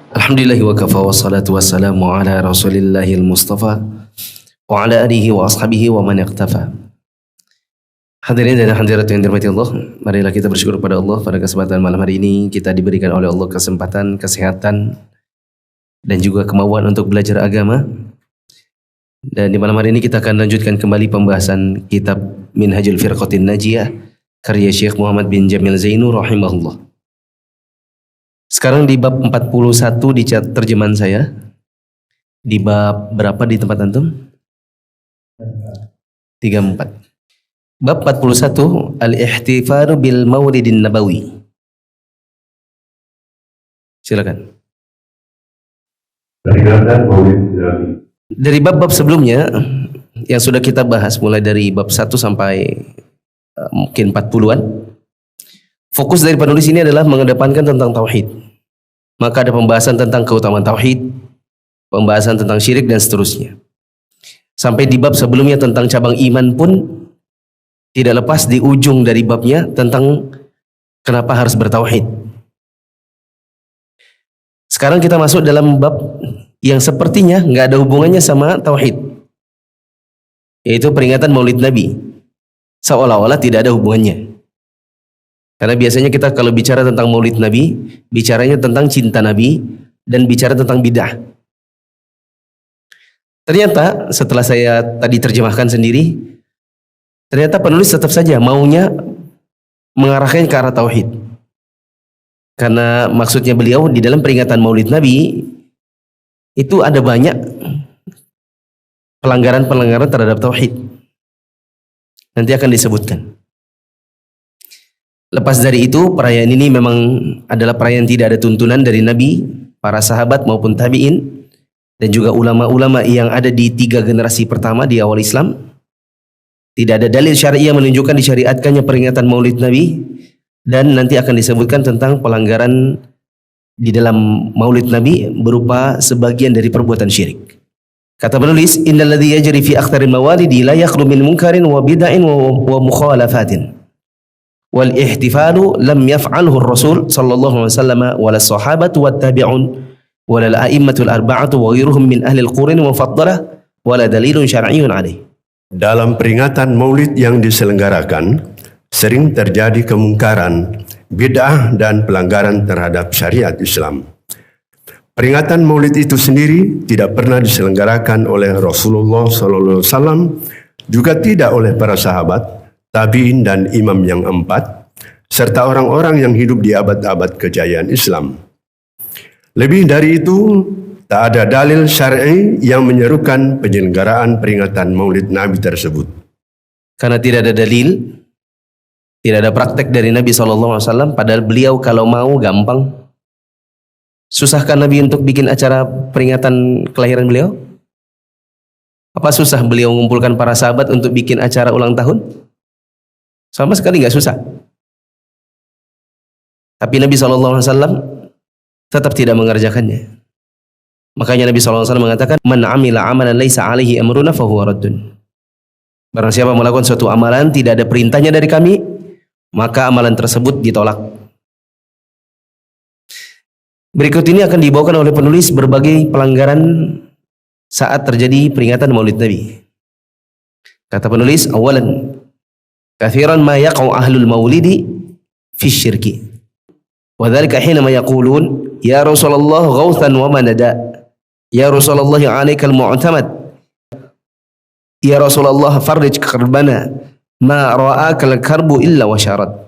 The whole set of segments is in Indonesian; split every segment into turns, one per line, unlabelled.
Alhamdulillahi wa kafa wa salatu wa salamu ala rasulillahil mustafa wa ala alihi wa ashabihi wa man iqtafa. Hadirin dan hadirat yang dirahmati Allah, marilah kita bersyukur pada Allah pada kesempatan malam hari ini kita diberikan oleh Allah kesempatan, kesehatan dan juga kemauan untuk belajar agama. Dan di malam hari ini kita akan lanjutkan kembali pembahasan kitab Minhajul Firqatin Najiyah karya Syekh Muhammad bin Jamil Zainu rahimahullah. Sekarang di bab 41 di terjemahan saya. Di bab berapa di tempat antum? 34. Bab 41 Al-Ihtifalu bil Maulidin Nabawi. Silakan. Dari bab-bab sebelumnya yang sudah kita bahas mulai dari bab 1 sampai mungkin 40-an. Fokus dari penulis ini adalah mengedepankan tentang tauhid. Maka ada pembahasan tentang keutamaan tauhid, pembahasan tentang syirik dan seterusnya. Sampai di bab sebelumnya tentang cabang iman pun tidak lepas di ujung dari babnya tentang kenapa harus bertauhid. Sekarang kita masuk dalam bab yang sepertinya nggak ada hubungannya sama tauhid, yaitu peringatan Maulid Nabi. Seolah-olah tidak ada hubungannya. Karena biasanya kita kalau bicara tentang Maulid Nabi, bicaranya tentang cinta Nabi dan bicara tentang bid'ah. Ternyata setelah saya tadi terjemahkan sendiri, ternyata penulis tetap saja maunya mengarahkan ke arah tauhid. Karena maksudnya beliau di dalam peringatan Maulid Nabi itu ada banyak pelanggaran-pelanggaran terhadap tauhid. Nanti akan disebutkan. Lepas dari itu, perayaan ini memang adalah perayaan tidak ada tuntunan dari Nabi, para sahabat maupun tabi'in, dan juga ulama-ulama yang ada di 3 generasi pertama di awal Islam. Tidak ada dalil syariah menunjukkan disyariatkannya peringatan Maulid Nabi, dan nanti akan disebutkan tentang pelanggaran di dalam Maulid Nabi berupa sebagian dari perbuatan syirik. Kata penulis, innal ladzi yajri fi akhtaril mawalidi la yakhlu min munkarin wa bid'ain wa mukhalafatin. Wal ihtifalu lam yaf'alhu ar-rasul sallallahu alaihi wasallam wala sahabatu wat tabi'un wala al-a'immatul arba'atu wa ghairuhum min ahli al-qurun mufaddalah wala dalilun syar'iyyun alaih.
Dalam peringatan Maulid yang diselenggarakan sering terjadi kemungkaran, bid'ah dan pelanggaran terhadap syariat Islam. Peringatan Maulid itu sendiri tidak pernah diselenggarakan oleh Rasulullah sallallahu alaihi wasallam, juga tidak oleh para sahabat, tabi'in dan imam yang 4, serta orang-orang yang hidup di abad-abad kejayaan Islam. Lebih dari itu, tak ada dalil syar'i yang menyerukan penyelenggaraan peringatan Maulid Nabi tersebut.
Karena tidak ada dalil, tidak ada praktek dari Nabi SAW, padahal beliau kalau mau gampang. Susahkan Nabi untuk bikin acara peringatan kelahiran beliau? Apa susah beliau mengumpulkan para sahabat untuk bikin acara ulang tahun? Sama sekali nggak susah. Tapi Nabi SAW tetap tidak mengerjakannya. Makanya Nabi SAW mengatakan, Man amila amalan laisa alaihi amruna fahuwa raddun. Barang siapa melakukan suatu amalan tidak ada perintahnya dari kami, maka amalan tersebut ditolak. Berikut ini akan dibawakan oleh penulis berbagai pelanggaran saat terjadi peringatan Maulid Nabi. Kata penulis, awalan, kathiran ma yaqa'u ahlul maulidi fi syirki. Wa dhalika hinama yaqulun ya Rasulullah ghawthan wa manada. Ya Rasulullah 'alaikal mu'tamad. Ya Rasulullah farrij karbana ma ra'akal karbu illa wa syarat.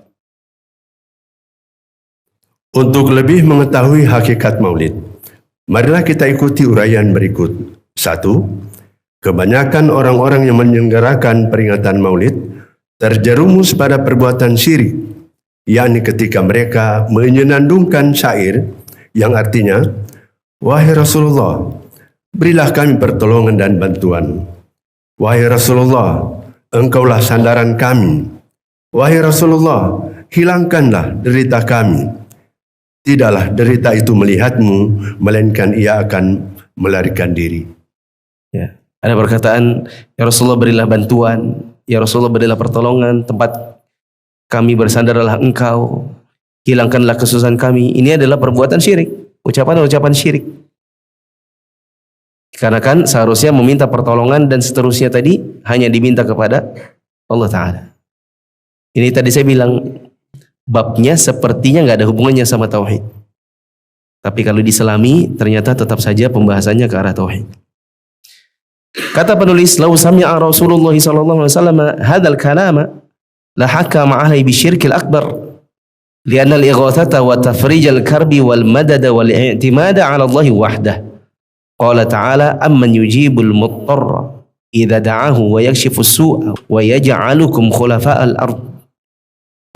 Untuk lebih mengetahui hakikat Maulid, marilah kita ikuti uraian berikut. 1. Kebanyakan orang-orang yang menyelenggarakan peringatan Maulid terjerumus pada perbuatan syirik, yakni ketika mereka menyenandungkan syair yang artinya, wahai Rasulullah, berilah kami pertolongan dan bantuan. Wahai Rasulullah, engkaulah sandaran kami. Wahai Rasulullah, hilangkanlah derita kami. Tidaklah derita itu melihatmu, melainkan ia akan melarikan diri.
Ya. Ada perkataan, ya Rasulullah berilah bantuan. Ya Rasulullah, berilah pertolongan, tempat kami bersandar adalah Engkau, hilangkanlah kesusahan kami. Ini adalah perbuatan syirik, ucapan-ucapan syirik. Karena kan seharusnya meminta pertolongan dan seterusnya tadi hanya diminta kepada Allah Ta'ala. Ini tadi saya bilang, babnya sepertinya nggak ada hubungannya sama tauhid. Tapi kalau diselami, ternyata tetap saja pembahasannya ke arah tauhid. Kata penulis, "Lau sami'a Rasulullah sallallahu alaihi wasallam hadzal kalama la hakama alaihi bisyirkil akbar lianna al-ighatsata wa tafrijal karbi wal madada wal i'timada 'ala Allah wahdah." Qala ta'ala, "Amman yujibul muttarra idza da'ahu wa yakshifus su'a wa yaj'alukum khulafa'al ard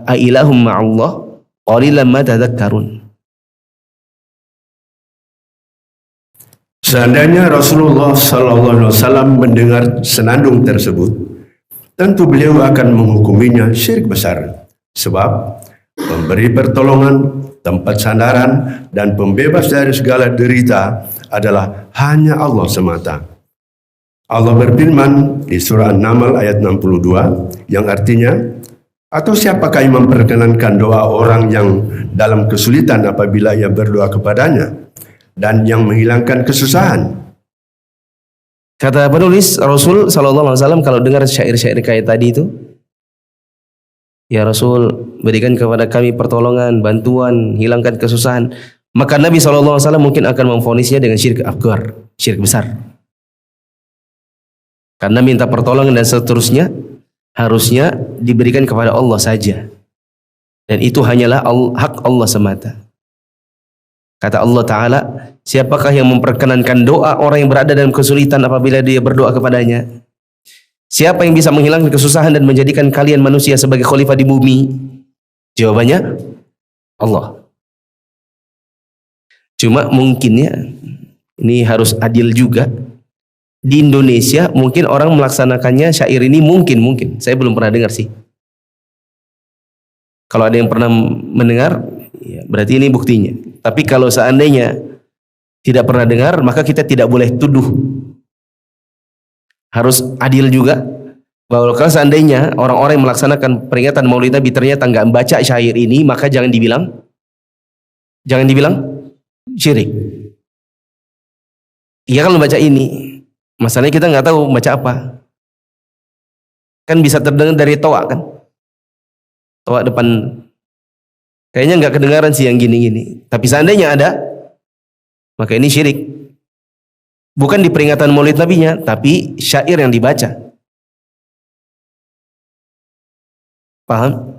a ilahum ma'allah qalilan ma tadhakkarun."
Seandainya Rasulullah SAW mendengar senandung tersebut, tentu beliau akan menghukuminya syirik besar. Sebab pemberi pertolongan, tempat sandaran, dan pembebas dari segala derita adalah hanya Allah semata. Allah berfirman di surah An-Naml ayat 62 yang artinya, "Atau siapakah yang memperkenankan doa orang yang dalam kesulitan apabila ia berdoa kepadanya dan yang menghilangkan kesusahan?"
Kata penulis, Rasul sallallahu alaihi wasallam kalau dengar syair-syair kayak tadi itu, "Ya Rasul, berikan kepada kami pertolongan, bantuan, hilangkan kesusahan." Maka Nabi sallallahu alaihi wasallam mungkin akan memvonisnya dengan syirik akbar, syirik besar. Karena minta pertolongan dan seterusnya harusnya diberikan kepada Allah saja. Dan itu hanyalah hak Allah semata. Kata Allah Ta'ala, "Siapakah yang memperkenankan doa orang yang berada dalam kesulitan apabila dia berdoa kepadanya? Siapa yang bisa menghilangkan kesusahan dan menjadikan kalian manusia sebagai khalifah di bumi?" Jawabannya, Allah. Cuma mungkin ya, ini harus adil juga. Di Indonesia mungkin orang melaksanakannya syair ini mungkin. Saya belum pernah dengar sih. Kalau ada yang pernah mendengar, ya berarti ini buktinya. Tapi kalau seandainya tidak pernah dengar, maka kita tidak boleh tuduh. Harus adil juga. Bahwa kalau seandainya orang-orang yang melaksanakan peringatan Maulid Nabi ternyata nggak membaca syair ini, maka jangan dibilang syirik. Iya kan membaca ini. Masalahnya kita nggak tahu baca apa. Kan bisa terdengar dari toa kan. Toa depan. Kayaknya nggak kedengaran sih yang gini-gini. Tapi seandainya ada, maka ini syirik. Bukan di peringatan Maulid Nabinya, tapi syair yang dibaca. Paham?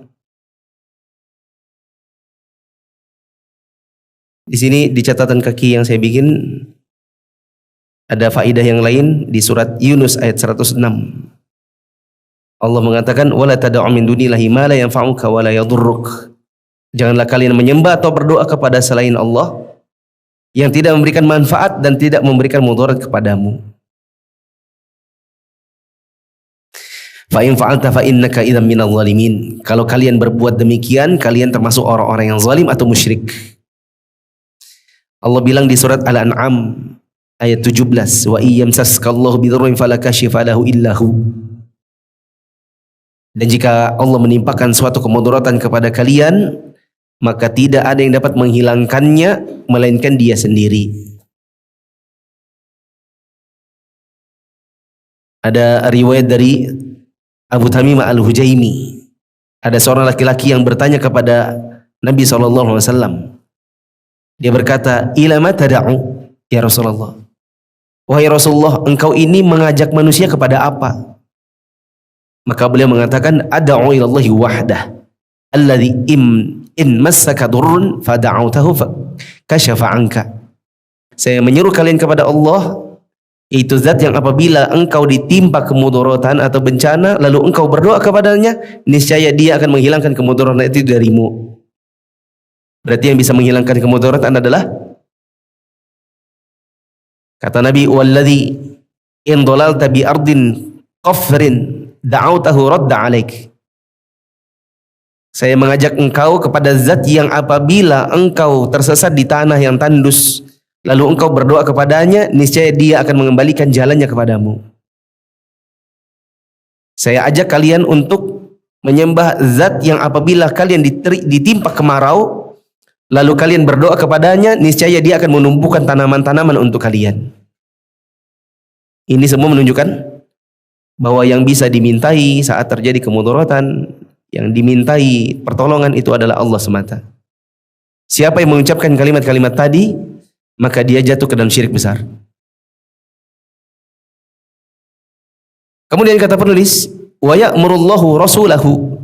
Di sini di catatan kaki yang saya bikin ada faedah yang lain di surat Yunus ayat 106. Allah mengatakan, "Wala tad'u min dunillahi ma la yanfa'uka wa la yadhurruk." Janganlah kalian menyembah atau berdoa kepada selain Allah yang tidak memberikan manfaat dan tidak memberikan mudarat kepadamu. Fa in fa'alta fa innaka idzan minadh dhalimin. Kalau kalian berbuat demikian, kalian termasuk orang-orang yang zalim atau musyrik. Allah bilang di surat Al-An'am ayat 17, "Wa iyyamsaskallahu bidurrin fala kashifa lahu illahu." Dan jika Allah menimpakan suatu kemudaratan kepada kalian, maka tidak ada yang dapat menghilangkannya melainkan Dia sendiri. Ada riwayat dari Abu Tamim Al-Hujaimi. Ada seorang laki-laki yang bertanya kepada Nabi SAW. Dia berkata, "Ila ma tad'u ya Rasulullah?" Wahai Rasulullah, engkau ini mengajak manusia kepada apa? Maka beliau mengatakan, "Ad'u ila Allahi wahdah, alladhi in massaka durrun fada'utahu kashafa anka." Saya menyuruh kalian kepada Allah, yaitu zat yang apabila engkau ditimpa kemudaratan atau bencana, lalu engkau berdoa kepadanya, niscaya Dia akan menghilangkan kemudaratan itu darimu. Berarti yang bisa menghilangkan kemudaratan adalah, kata Nabi, "Walladzi in dhalalta bi ardin qafrin da'autahu radda 'alaik." Saya mengajak engkau kepada zat yang apabila engkau tersesat di tanah yang tandus, lalu engkau berdoa kepadanya, niscaya Dia akan mengembalikan jalannya kepadamu. Saya ajak kalian untuk menyembah zat yang apabila kalian ditimpa kemarau, lalu kalian berdoa kepadanya, niscaya dia akan menumbuhkan tanaman-tanaman untuk kalian. Ini semua menunjukkan bahwa yang bisa dimintai saat terjadi kemudaratan, yang dimintai pertolongan itu adalah Allah semata. Siapa yang mengucapkan kalimat-kalimat tadi, maka dia jatuh ke dalam syirik besar. Kemudian kata penulis, wa ya'murullahu rasulahu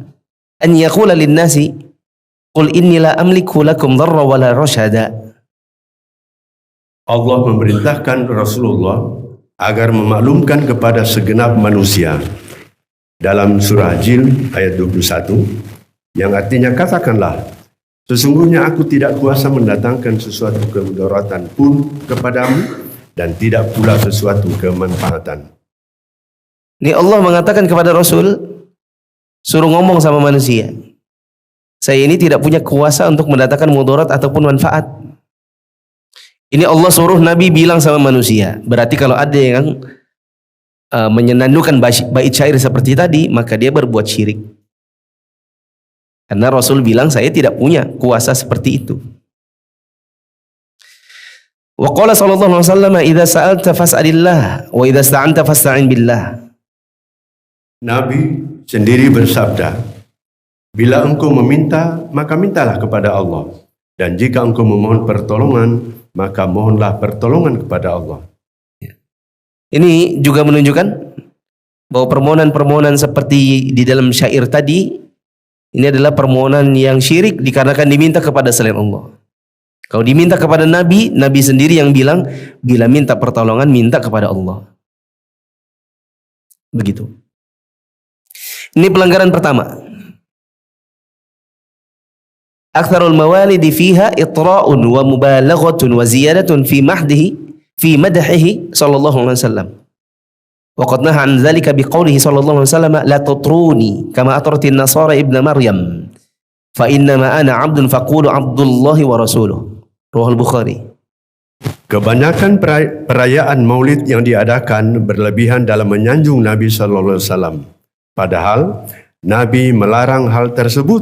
an yaqula lin-nasi qul inni la amliku lakum dharra wala rasyada.
Allah memerintahkan Rasulullah agar memaklumkan kepada segenap manusia dalam surah Jin ayat 21 yang artinya, katakanlah, sesungguhnya aku tidak kuasa mendatangkan sesuatu kemudaratan pun kepadamu dan tidak pula sesuatu kemanfaatan.
Ini Allah mengatakan kepada Rasul, suruh ngomong sama manusia. Saya ini tidak punya kuasa untuk mendatangkan mudarat ataupun manfaat. Ini Allah suruh Nabi bilang sama manusia. Berarti kalau ada yang menyenandungkan bait syair seperti tadi, maka dia berbuat syirik. Karena Rasul bilang saya tidak punya kuasa seperti itu. Wa qala sallallahu alaihi wasallam, idza sa'alta fas'alillah wa idza sta'anta fasta'in billah.
Nabi sendiri bersabda, bila engkau meminta, maka mintalah kepada Allah. Dan jika engkau memohon pertolongan, maka mohonlah pertolongan kepada Allah.
Ini juga menunjukkan bahwa permohonan-permohonan seperti di dalam syair tadi, ini adalah permohonan yang syirik dikarenakan diminta kepada selain Allah. Kalau diminta kepada Nabi, Nabi sendiri yang bilang, bila minta pertolongan, minta kepada Allah. Begitu. Ini pelanggaran pertama. Aktsarul mawalidi fiha itra'un wa mubalaghatun wa ziyadatun fi madhihi sallallahu alaihi wasallam. Wa qad nahaa an dzalika biqoulihi sallallahu alaihi wasallam, la tutruni kama atratin nasara ibna maryam fa inna ma ana 'abdun faqulu 'abdullahi wa rasuluh. Riwayat Bukhari.
Kebanyakan perayaan Maulid yang diadakan berlebihan dalam menyanjung Nabi sallallahu alaihi wasallam. Padahal Nabi melarang hal tersebut,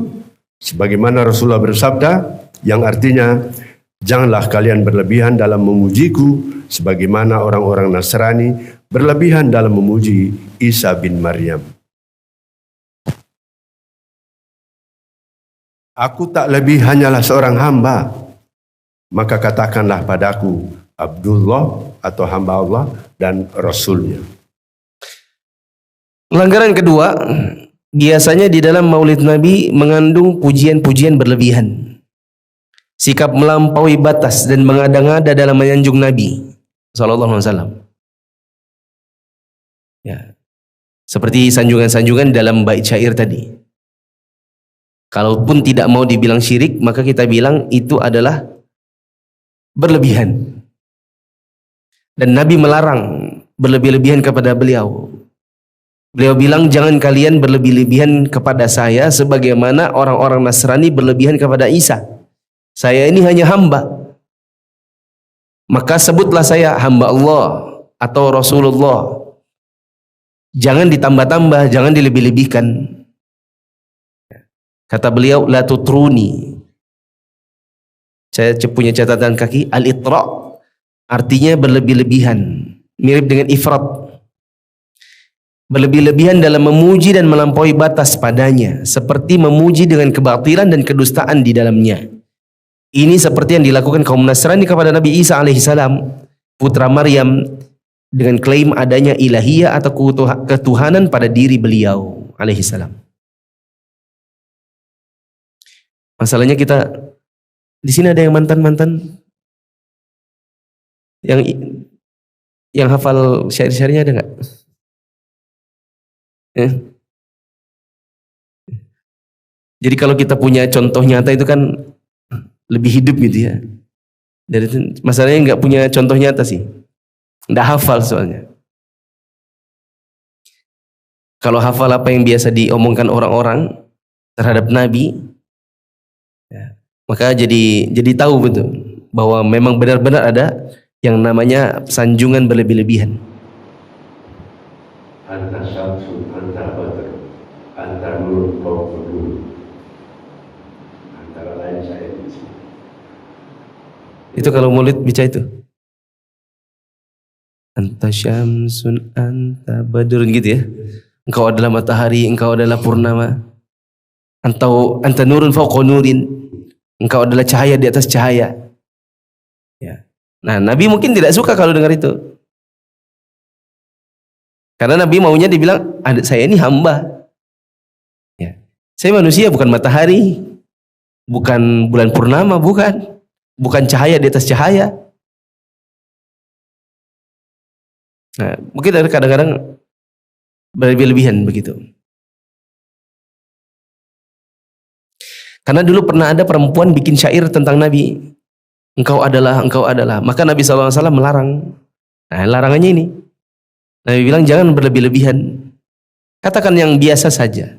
sebagaimana Rasulullah bersabda yang artinya, janganlah kalian berlebihan dalam memujiku sebagaimana orang-orang Nasrani berlebihan dalam memuji Isa bin Maryam. Aku tak lebih hanyalah seorang hamba, maka katakanlah padaku Abdullah atau hamba Allah dan Rasulnya.
Pelanggaran kedua, biasanya di dalam maulid Nabi mengandung pujian-pujian berlebihan. Sikap melampaui batas dan mengada-ngada dalam menyanjung Nabi sallallahu alaihi wasallam. Ya. Seperti sanjungan-sanjungan dalam bait syair tadi. Kalaupun tidak mau dibilang syirik, maka kita bilang itu adalah berlebihan. Dan Nabi melarang berlebih-lebihan kepada beliau. Beliau bilang, jangan kalian berlebih-lebihan kepada saya sebagaimana orang-orang Nasrani berlebihan kepada Isa. Saya ini hanya hamba. Maka sebutlah saya hamba Allah atau Rasulullah. Jangan ditambah-tambah, jangan dilebih-lebihkan. Kata beliau, la tutruni. Saya punya catatan kaki, al-itra artinya berlebih-lebihan. Mirip dengan ifrat. Berlebih-lebihan dalam memuji dan melampaui batas padanya, seperti memuji dengan kebatilan dan kedustaan di dalamnya. Ini seperti yang dilakukan kaum Nasrani kepada Nabi Isa alaihissalam, putra Maryam, dengan klaim adanya ilahiyah atau ketuhanan pada diri beliau alaihissalam. Masalahnya kita di sini ada yang mantan-mantan yang hafal syair-syairnya, ada nggak? Jadi kalau kita punya contoh nyata itu kan lebih hidup gitu ya. Dari itu, masalahnya nggak punya contoh nyata sih, nggak hafal soalnya. Kalau hafal apa yang biasa diomongkan orang-orang terhadap Nabi, ya, maka jadi tahu betul bahwa memang benar-benar ada yang namanya sanjungan berlebih-lebihan.
Anta syamsun, anta Nur Fawqa Nur. Antara lain saya di sini.
Itu kalau Maulid baca itu. Anta syamsun anta badrun gitu ya. Engkau adalah matahari, engkau adalah purnama. Anta nurun fawqa nurin. Engkau adalah cahaya di atas cahaya. Ya. Nah, Nabi mungkin tidak suka kalau dengar itu. Karena Nabi maunya dibilang, saya ini hamba. Ya. Saya manusia, bukan matahari. Bukan bulan purnama, bukan. Bukan cahaya di atas cahaya. Nah, mungkin kadang-kadang berlebihan begitu. Karena dulu pernah ada perempuan bikin syair tentang Nabi. Engkau adalah, engkau adalah. Maka Nabi SAW melarang. Nah, larangannya ini. Nabi bilang jangan berlebih-lebihan. Katakan yang biasa saja.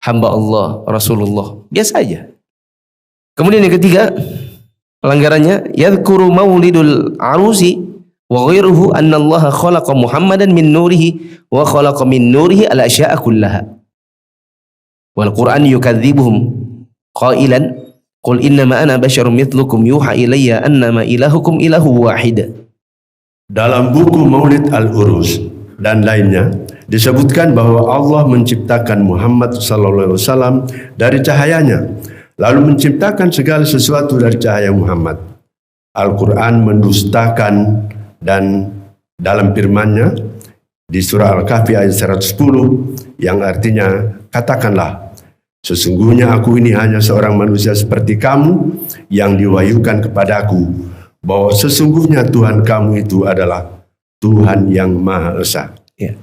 Hamba Allah, Rasulullah. Biasa aja. Kemudian yang ketiga, pelanggarannya, yadhkuru maulidul arusi wa ghairuhu anna Allah khalaqa Muhammadan min nurihi wa khalaqa min nurihi al-asya'a kullaha. Wal Qur'an yukadzibuhum qailan qul innama ana basyarum mithlukum yuha ilayya annama ilahukum ilahu wahid.
Dalam buku Maulid Al-Urus dan lainnya disebutkan bahwa Allah menciptakan Muhammad SAW dari cahayanya, lalu menciptakan segala sesuatu dari cahaya Muhammad. Al-Quran mendustakan, dan dalam firman-Nya di surah Al-Kahfi ayat 110 yang artinya, katakanlah, sesungguhnya aku ini hanya seorang manusia seperti kamu yang diwahyukan kepadaku, bahwa sesungguhnya Tuhan kamu itu adalah Tuhan yang Maha Esa.
Ya.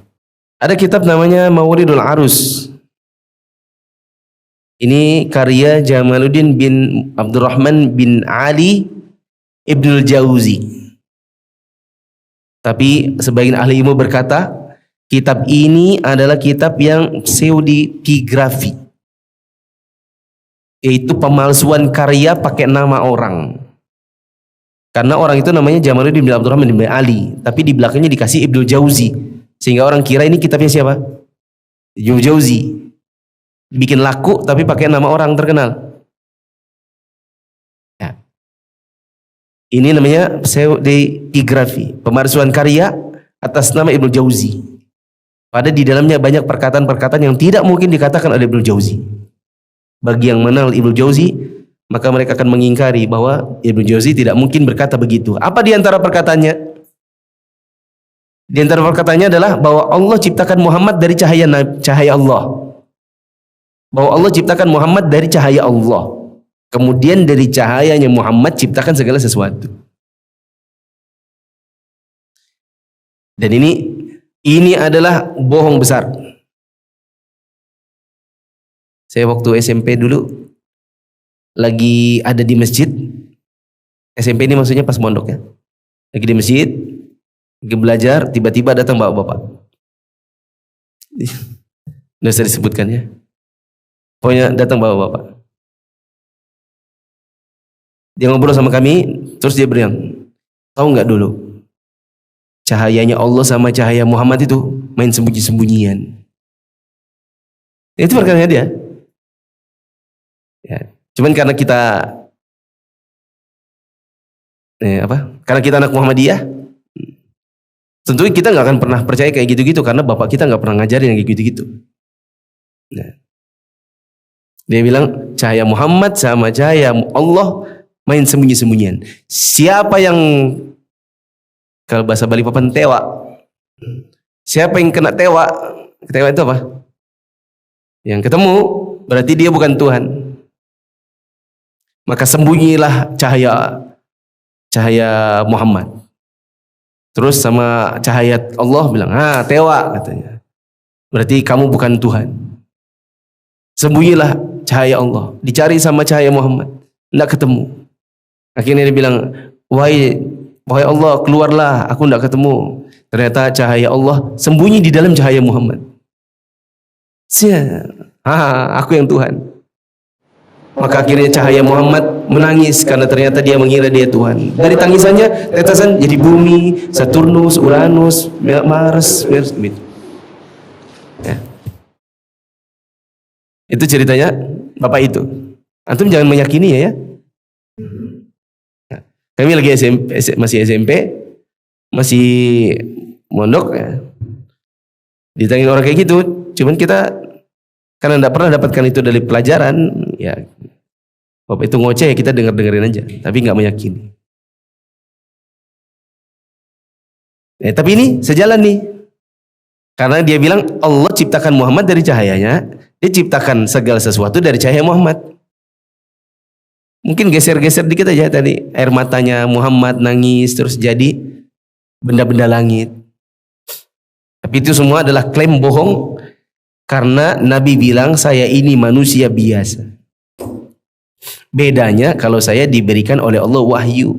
Ada kitab namanya Mauridul Arus. Ini karya Jamaluddin bin Abdurrahman bin Ali Ibnul Jauzi. Tapi sebagian ahli ilmu berkata, kitab ini adalah kitab yang pseudepigrafi, yaitu pemalsuan karya pakai nama orang. Karena orang itu namanya Jamaluddin bin Abdurrahman bin Ali, tapi di belakangnya dikasih Ibnul Jauzi, sehingga orang kira ini kitabnya siapa? Ibnul Jauzi. Bikin laku tapi pakai nama orang terkenal. Ya. Ini namanya pseudepigrafi, pemalsuan karya atas nama Ibnul Jauzi. Pada di dalamnya banyak perkataan-perkataan yang tidak mungkin dikatakan oleh Ibnul Jauzi. Bagi yang mengenal Ibnul Jauzi, maka mereka akan mengingkari bahwa Ibnu Jauzi tidak mungkin berkata begitu. Apa di antara perkataannya? Di antara perkataannya adalah bahwa Allah ciptakan Muhammad dari cahaya Allah. Bahwa Allah ciptakan Muhammad dari cahaya Allah. Kemudian dari cahayanya Muhammad ciptakan segala sesuatu. Dan ini adalah bohong besar. Saya waktu SMP dulu lagi ada di masjid. SMP ini maksudnya pas mondok ya. Lagi di masjid, lagi belajar, tiba-tiba datang bapak-bapak. Nggak usah disebutkan ya. Pokoknya datang bapak-bapak. Dia ngobrol sama kami, terus dia bilang, tahu nggak dulu, cahayanya Allah sama cahaya Muhammad itu main sembunyi-sembunyian. Itu perkataan dia. Ya. Cuman karena kita karena kita anak Muhammadiyah, tentu kita nggak akan pernah percaya kayak gitu-gitu karena bapak kita nggak pernah ngajarin yang kayak gitu-gitu. Nah, dia bilang cahaya Muhammad sama cahaya Allah main sembunyi-sembunyian. Siapa yang, kalau bahasa Bali papan, tewa? Siapa yang kena tewa? Tewa itu apa? Yang ketemu, berarti dia bukan Tuhan. Maka sembunyilah cahaya Muhammad. Terus sama cahaya Allah bilang, tewa katanya. Berarti kamu bukan Tuhan. Sembunyilah cahaya Allah, dicari sama cahaya Muhammad, tidak ketemu. Akhirnya dia bilang, wahai Allah, keluarlah, aku tidak ketemu. Ternyata cahaya Allah sembunyi di dalam cahaya Muhammad. Aku yang Tuhan. Maka akhirnya cahaya Muhammad menangis karena ternyata dia mengira dia Tuhan. Dari tangisannya tetesan jadi bumi, Saturnus, Uranus, Mars, gitu. Ya. Itu ceritanya bapak itu. Antum jangan meyakini ya. Kami lagi masih SMP, masih mondok ya. Ditanya orang kayak gitu, cuman kita karena tidak pernah dapatkan itu dari pelajaran, ya bapak itu ngoceh ya kita dengerin aja, tapi nggak meyakini. Tapi ini sejalan nih, karena dia bilang Allah ciptakan Muhammad dari cahayanya, dia ciptakan segala sesuatu dari cahaya Muhammad. Mungkin geser-geser dikit aja tadi, air matanya Muhammad nangis terus jadi benda-benda langit. Tapi itu semua adalah klaim bohong, karena Nabi bilang saya ini manusia biasa. Bedanya kalau saya diberikan oleh Allah wahyu.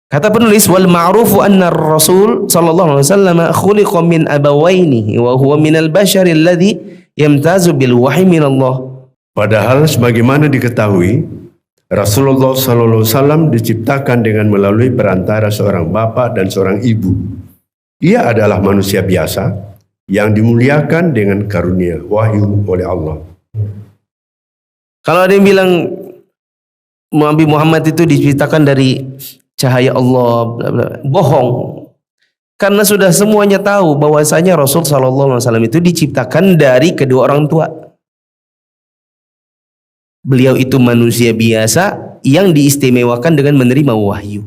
Kata penulis, wal ma'rufu anna Rasul sallallahu alaihi wasallam khuliqa min abawaini wa huwa minal bashari alladhi yamtazu bil wahyi min Allah.
Padahal sebagaimana diketahui, Rasulullah sallallahu alaihi wasallam diciptakan dengan melalui perantara seorang bapak dan seorang ibu. Ia adalah manusia biasa yang dimuliakan dengan karunia wahyu oleh Allah.
Kalau ada yang bilang Nabi Muhammad itu diciptakan dari cahaya Allah, bla bla, bohong. Karena sudah semuanya tahu bahwasanya Rasul sallallahu alaihi wasallam itu diciptakan dari kedua orang tua. Beliau itu manusia biasa yang diistimewakan dengan menerima wahyu.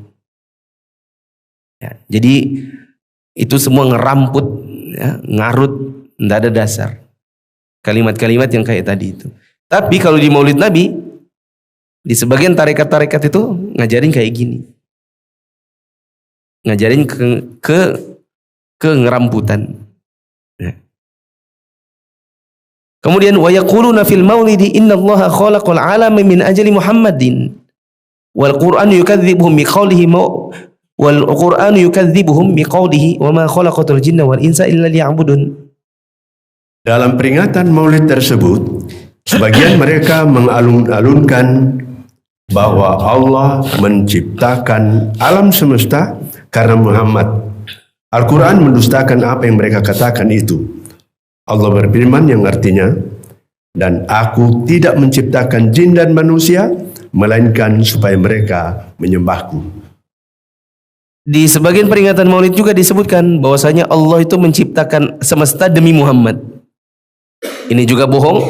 Ya, jadi itu semua ngeramput, ya, ngarut, tidak ada dasar. Kalimat-kalimat yang kayak tadi itu. Tapi kalau di Maulid Nabi, di sebagian tarekat-tarekat itu ngajarin kayak gini. Ngajarin ke ngeramputan. Ya. Kemudian wa yaquluna fil maulidi innallaha khalaqal alama min ajli Muhammadin wal Qur'an yukadzibuhum biqaulihi wal Qur'an yukadzibuhum biqaulihi wa ma khalaqatul jinna wal insa illa liya'budun.
Dalam peringatan Maulid tersebut, sebagian mereka mengalun-alunkan bahwa Allah menciptakan alam semesta karena Muhammad. Al-Quran mendustakan apa yang mereka katakan itu. Allah berfirman yang artinya, dan aku tidak menciptakan jin dan manusia, melainkan supaya mereka menyembahku.
Di sebagian peringatan Maulid juga disebutkan bahwasanya Allah itu menciptakan semesta demi Muhammad. Ini juga bohong,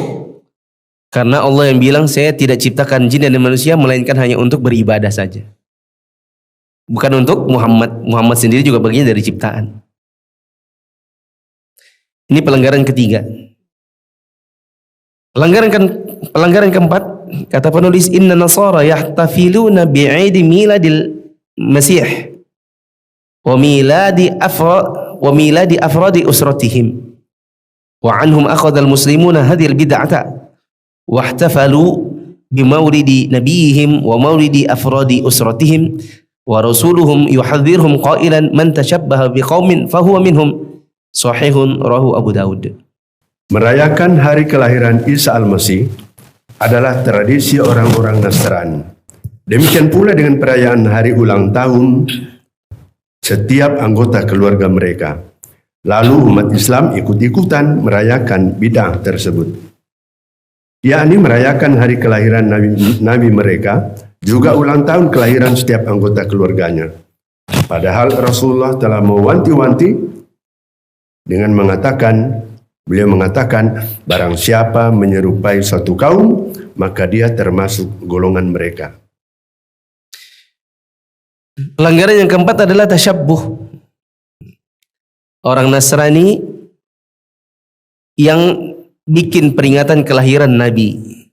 karena Allah yang bilang saya tidak ciptakan jin dan manusia melainkan hanya untuk beribadah saja. Bukan untuk Muhammad. Muhammad sendiri juga bagian dari ciptaan. Ini pelanggaran ketiga. Pelanggaran keempat, kata penulis, inna nasara yahtafiluna bi'idi miladil masih wa miladi afradi usratihim wa anhum akhadhal muslimuna hadhil bid'ata wa ihtafalu bimaulidi nabiyihim wa maulidi afradi usratihim wa rasuluhum yuhadhdhiruhum qailan man tashabbaha biqaumin fahuwa minhum. Sahihun rawahu Abu Daud.
Merayakan hari kelahiran Isa Al-Masih adalah tradisi orang-orang Nasrani. Demikian pula dengan perayaan hari ulang tahun setiap anggota keluarga mereka. Lalu umat Islam ikut-ikutan merayakan bid'ah tersebut. Yakni merayakan hari kelahiran Nabi mereka, juga ulang tahun kelahiran setiap anggota keluarganya. Padahal Rasulullah telah mewanti-wanti dengan mengatakan, beliau mengatakan, barang siapa menyerupai suatu kaum, maka dia termasuk golongan mereka.
Pelanggaran yang keempat adalah tasyabbuh. Orang Nasrani yang bikin peringatan kelahiran Nabi,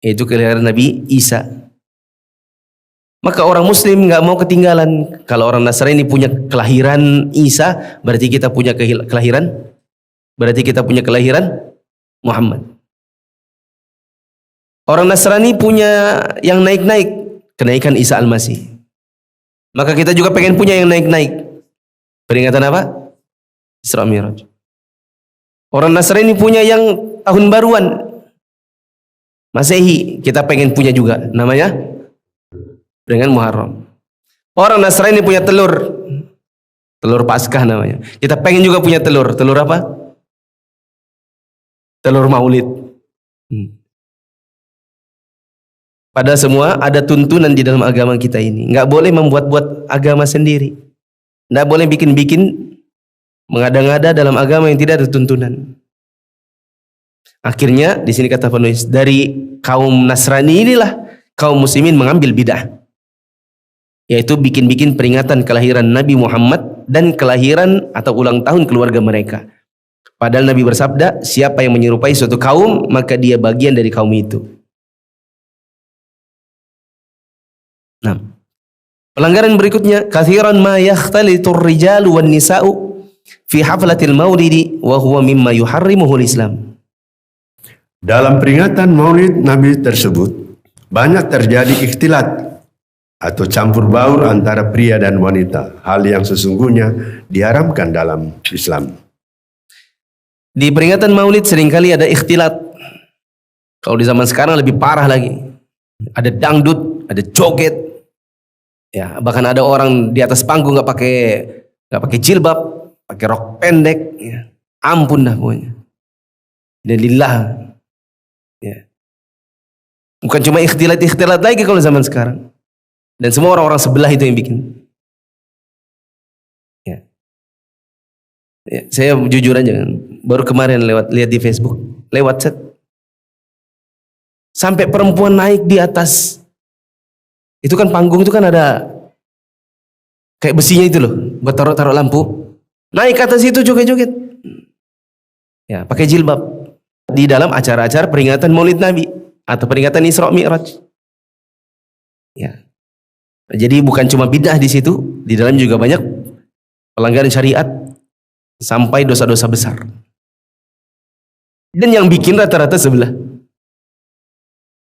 yaitu kelahiran Nabi Isa. Maka orang Muslim nggak mau ketinggalan. Kalau orang Nasrani punya kelahiran Isa, berarti kita punya kelahiran, Muhammad. Orang Nasrani punya yang naik-naik, kenaikan Isa Al-Masih. Maka kita juga pengen punya yang naik-naik. Peringatan apa? Isra Mi'raj. Orang Nasrani punya yang tahun baruan, Masehi, kita pengen punya juga. Namanya dengan Muharram. Orang Nasrani punya telur Paskah namanya. Kita pengen juga punya telur apa? telur maulid. Pada semua ada tuntunan di dalam agama kita ini. Nggak boleh membuat-buat agama sendiri. Nggak boleh bikin-bikin mengada-ngada dalam agama yang tidak ada tuntunan. Akhirnya di sini kata penulis, dari kaum Nasrani inilah kaum muslimin mengambil bid'ah, yaitu bikin-bikin peringatan kelahiran Nabi Muhammad dan kelahiran atau ulang tahun keluarga mereka. Padahal Nabi bersabda, siapa yang menyerupai suatu kaum maka dia bagian dari kaum itu. Nah, pelanggaran berikutnya, kathiran ma yakhtalitur rijalu wan nisa'u fi haflatil maulidi wa huwa mimma yuharrimuhul Islam.
Dalam peringatan Maulid Nabi tersebut banyak terjadi ikhtilat atau campur baur antara pria dan wanita, hal yang sesungguhnya diharamkan dalam Islam.
Di peringatan Maulid seringkali ada ikhtilat. Kalau di zaman sekarang lebih parah lagi. Ada dangdut, ada joget. Ya, bahkan ada orang di atas panggung nggak pakai jilbab, pakai rok pendek. Ya. Ampun dah pokoknya. Dalillah. Ya. Bukan cuma ikhtilat lagi kalau zaman sekarang. Dan semua orang-orang sebelah itu yang bikin. Ya. Ya, saya jujur aja, baru kemarin lihat di Facebook, lewat chat. Sampai perempuan naik di atas. Itu kan panggung itu kan ada kayak besinya itu loh, buat taruh lampu. Naik ke atas itu joget-joget. Ya, pakai jilbab. Di dalam acara-acara peringatan Maulid Nabi atau peringatan Isra Mi'raj. Ya. Jadi bukan cuma bid'ah di situ, di dalam juga banyak pelanggaran syariat sampai dosa-dosa besar. Dan yang bikin rata-rata sebelah.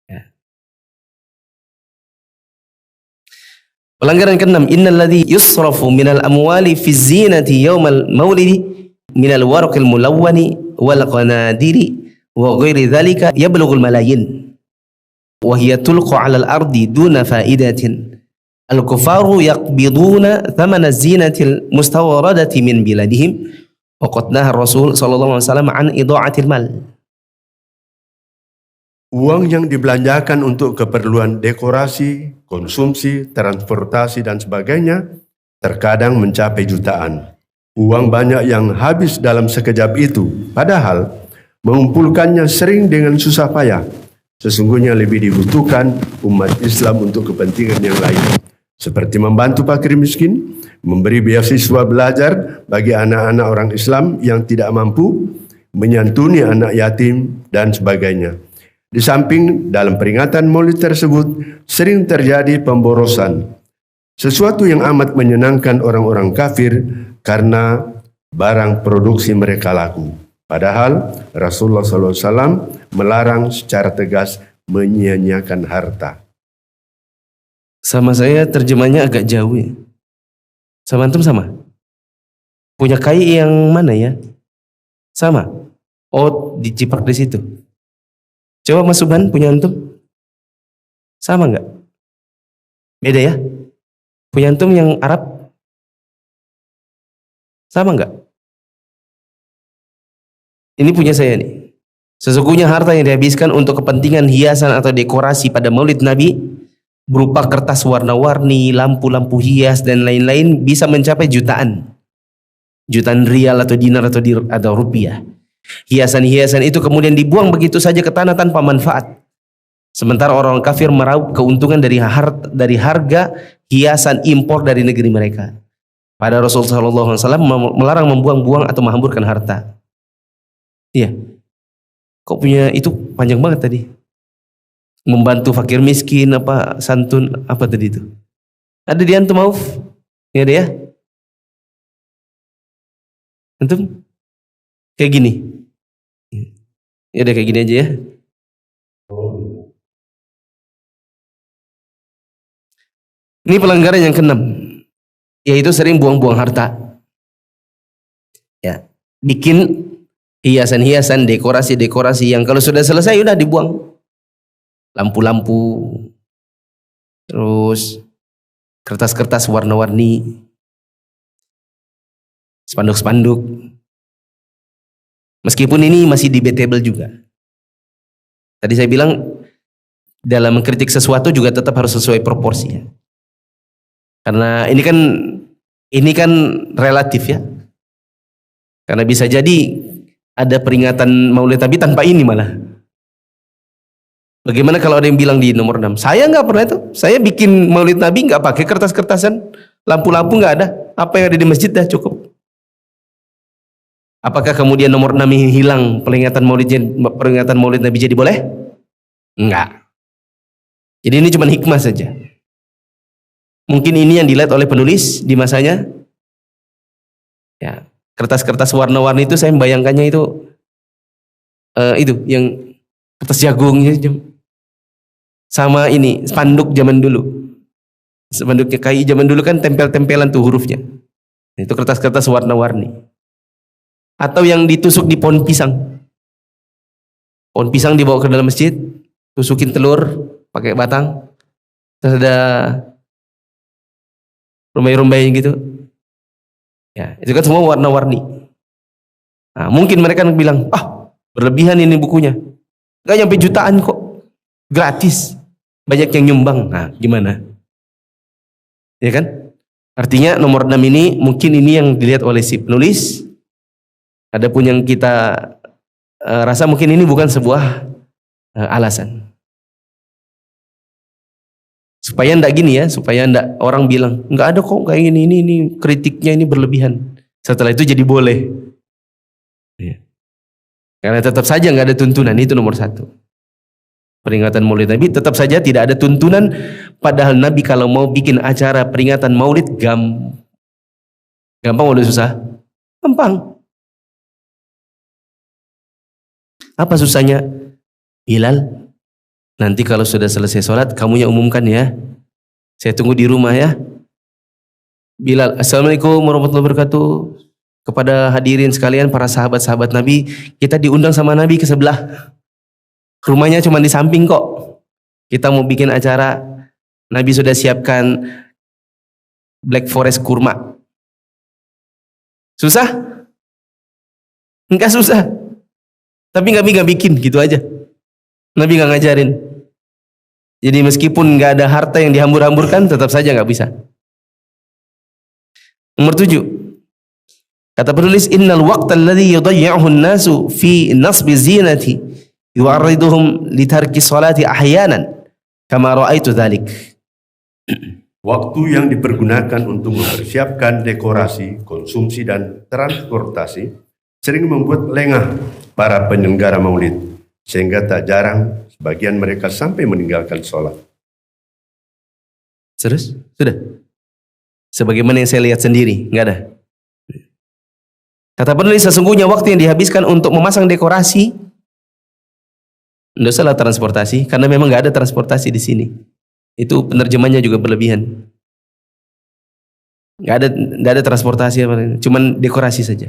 Ya. Pelanggaran ke-6, innal ladzi yusrafu minal amwali fi zinati yaumal maulidi minal warqil mulawwani wal qanadiri wa ghairi dzalika yablughul malayin wa hiya tulqu 'alal ardi duna fa'idatin al-kufaru yaqbiduna thamana zinatil mustawradati min biladihim wa qad naha Rasul sallallahu alaihi wasallam an idha'atil mal.
Uang yang dibelanjakan untuk keperluan dekorasi, konsumsi, transportasi dan sebagainya terkadang mencapai jutaan. Uang banyak yang habis dalam sekejap itu, padahal mengumpulkannya sering dengan susah payah. Sesungguhnya lebih dibutuhkan umat Islam untuk kepentingan yang lain, seperti membantu fakir miskin, memberi beasiswa belajar bagi anak-anak orang Islam yang tidak mampu, menyantuni anak yatim, dan sebagainya. Di samping dalam peringatan Maulid tersebut sering terjadi pemborosan, sesuatu yang amat menyenangkan orang-orang kafir karena barang produksi mereka laku. Padahal Rasulullah SAW melarang secara tegas menyia-nyiakan harta.
Sama saya terjemahnya agak jauh ya. Sama antum sama? Punya kai yang mana ya? Sama? Oh, dijipak di situ. Coba Mas Subhan punya antum? Sama enggak? Beda ya? Punya antum yang Arab? Sama enggak? Ini punya saya nih. Sesungguhnya harta yang dihabiskan untuk kepentingan hiasan atau dekorasi pada Maulid Nabi berupa kertas warna-warni, lampu-lampu hias dan lain-lain bisa mencapai jutaan. Jutaan rial atau dinar atau rupiah. Hiasan-hiasan itu kemudian dibuang begitu saja ke tanah tanpa manfaat. Sementara orang kafir meraup keuntungan dari harga hiasan impor dari negeri mereka. Pada Rasulullah SAW melarang membuang-buang atau menghamburkan harta. Iya. Kok punya itu panjang banget tadi. Membantu fakir miskin apa santun apa tadi itu? Ada di antum Auf? Ini ada ya? Antum? Kayak gini. Ya udah kayak gini aja ya. Ini pelanggaran yang ke-6, yaitu sering buang-buang harta. Ya, bikin hiasan-hiasan, dekorasi-dekorasi yang kalau sudah selesai udah dibuang. Lampu-lampu, terus kertas-kertas warna-warni, spanduk-spanduk. Meskipun ini masih debatable juga. Tadi saya bilang dalam mengkritik sesuatu juga tetap harus sesuai proporsi ya. Karena ini kan relatif ya. Karena bisa jadi ada peringatan Maulid Nabi tanpa ini malah. Bagaimana kalau ada yang bilang di nomor 6, saya nggak pernah itu, saya bikin Maulid Nabi nggak pakai kertas-kertasan, lampu-lampu nggak ada, apa yang ada di masjid dah cukup. Apakah kemudian nomor 6 ini hilang peringatan Maulid Nabi jadi boleh? Enggak. Jadi ini cuma hikmah saja. Mungkin ini yang dilihat oleh penulis di masanya. Ya, kertas-kertas warna-warni itu saya membayangkannya itu yang kertas jagung sama ini spanduk zaman dulu. Spanduknya KAI zaman dulu kan tempel-tempelan tuh hurufnya. Itu kertas-kertas warna-warni. Atau yang ditusuk di pohon pisang. Pohon pisang dibawa ke dalam masjid, tusukin telur pakai batang. Terus ada rumbai-rumbai gitu. Ya, itu kan semua warna-warni. Nah, mungkin mereka bilang, berlebihan ini bukunya. Gak nyampe jutaan kok. Gratis. Banyak yang nyumbang. Nah, gimana? Ya kan? Artinya nomor 6 ini mungkin ini yang dilihat oleh si penulis. Adapun yang kita rasa mungkin ini bukan sebuah alasan. Supaya ndak gini ya, supaya ndak orang bilang, nggak ada kok kayak gini, ini kritiknya ini berlebihan. Setelah itu jadi boleh. Ya. Karena tetap saja nggak ada tuntunan, itu nomor 1. Peringatan Maulid Nabi tetap saja tidak ada tuntunan, padahal Nabi kalau mau bikin acara peringatan Maulid gampang udah susah? Gampang. Apa susahnya? Bilal, nanti kalau sudah selesai sholat kamu yang umumkan ya, saya tunggu di rumah ya. Bilal, assalamualaikum warahmatullahi wabarakatuh. Kepada hadirin sekalian, para sahabat-sahabat Nabi, kita diundang sama Nabi ke sebelah. Rumahnya cuma di samping kok. Kita mau bikin acara, Nabi sudah siapkan Black Forest kurma. Susah? Enggak susah. Tapi Nabi nggak bikin, gitu aja. Nabi nggak ngajarin. Jadi meskipun nggak ada harta yang dihambur-hamburkan, tetap saja nggak bisa. Nomor 7. Kata penulis, innal waqta alladhi yudayyi'uhu an-nasu fi nasbi zinati yu'arriduhum li tarki sholati ahyanan kama ra'aitu dzalik.
Waktu yang dipergunakan untuk mempersiapkan dekorasi, konsumsi dan transportasi sering membuat lengah para penyelenggara maulid, sehingga tak jarang sebagian mereka sampai meninggalkan sholat.
Terus? Sudah? Sebagaimana yang saya lihat sendiri, nggak ada. Kata penulis, sesungguhnya waktu yang dihabiskan untuk memasang dekorasi, tidak salah transportasi, karena memang nggak ada transportasi di sini. Itu penerjemahnya juga berlebihan. Nggak ada transportasi, cuman dekorasi saja.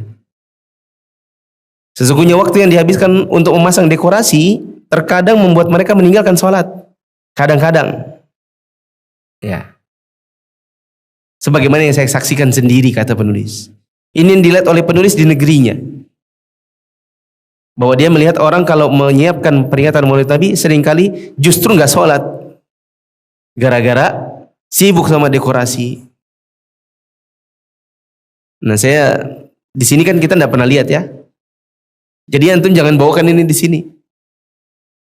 Sesungguhnya waktu yang dihabiskan untuk memasang dekorasi terkadang membuat mereka meninggalkan sholat. Kadang-kadang. Ya. Sebagaimana yang saya saksikan sendiri, kata penulis. Ini yang dilihat oleh penulis di negerinya. Bahwa dia melihat orang kalau menyiapkan peringatan Maulid Nabi seringkali justru nggak sholat. Gara-gara sibuk sama dekorasi. Nah, saya di sini kan kita nggak pernah lihat ya. Jadi antum jangan bawakan ini di sini.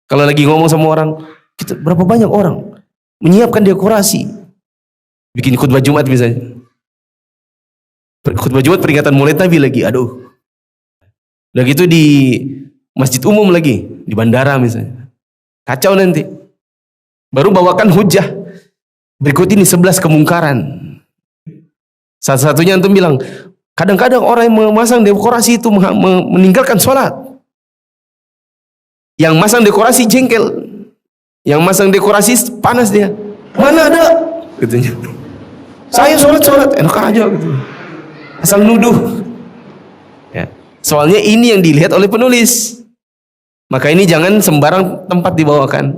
Kalau lagi ngomong sama orang, kita berapa banyak orang menyiapkan dekorasi, bikin khutbah Jumat misalnya. Khutbah Jumat peringatan Maulid Nabi lagi, aduh. Udah gitu di masjid umum lagi, di bandara misalnya. Kacau nanti. Baru bawakan hujah. Berikut ini 11 kemungkaran. Satu-satunya antum bilang, kadang-kadang orang yang memasang dekorasi itu meninggalkan sholat. Yang masang dekorasi jengkel. Yang masang dekorasi panas dia. Mana ada? Katanya. Saya sholat, enak aja gitu. Asal nuduh. Ya. Soalnya ini yang dilihat oleh penulis. Maka ini jangan sembarang tempat dibawakan.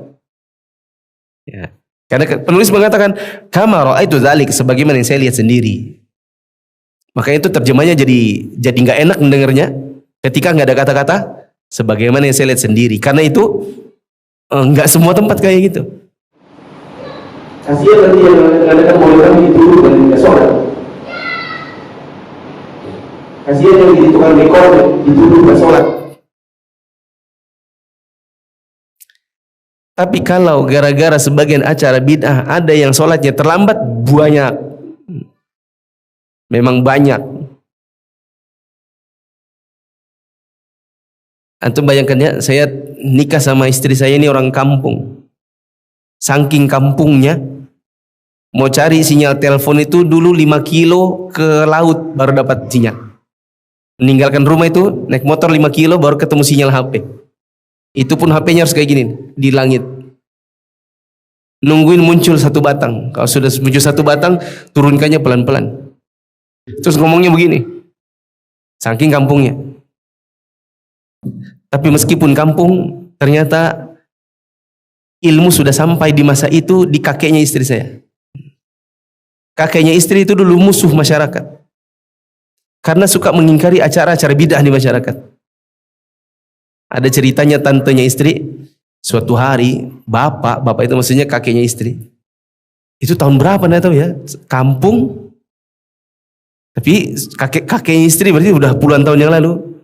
Ya. Karena penulis mengatakan, kama ra'aitu dzalik, sebagaimana yang saya lihat sendiri. Maka itu terjemahnya jadi nggak enak mendengarnya. Ketika nggak ada kata-kata, sebagaimana yang saya lihat sendiri. Karena itu nggak semua tempat kayak gitu. Kasihan nanti yang mengadakan maulid kami dituduh dan tidak sholat. Kasihan yang jadi tukang dekor dituduh tidak sholat. Tapi kalau gara-gara sebagian acara bid'ah ada yang sholatnya terlambat, banyak. Memang banyak. Antum bayangkan ya, saya nikah sama istri saya ini orang kampung. Saking kampungnya, mau cari sinyal telepon itu dulu 5 kilo ke laut baru dapat sinyal. Meninggalkan rumah itu, naik motor 5 kilo baru ketemu sinyal HP. Itu pun HP-nya harus kayak gini, di langit. Nungguin muncul 1 batang. Kalau sudah muncul 1 batang, turunkannya pelan-pelan. Terus ngomongnya begini. Saking kampungnya. Tapi meskipun kampung, ternyata ilmu sudah sampai di masa itu di kakeknya istri saya. Kakeknya istri itu dulu musuh masyarakat. Karena suka mengingkari acara-acara bid'ah di masyarakat. Ada ceritanya tantenya istri, suatu hari bapak itu maksudnya kakeknya istri. Itu tahun berapa nggak tahu ya, kampung. Tapi kakeknya istri berarti udah puluhan tahun yang lalu.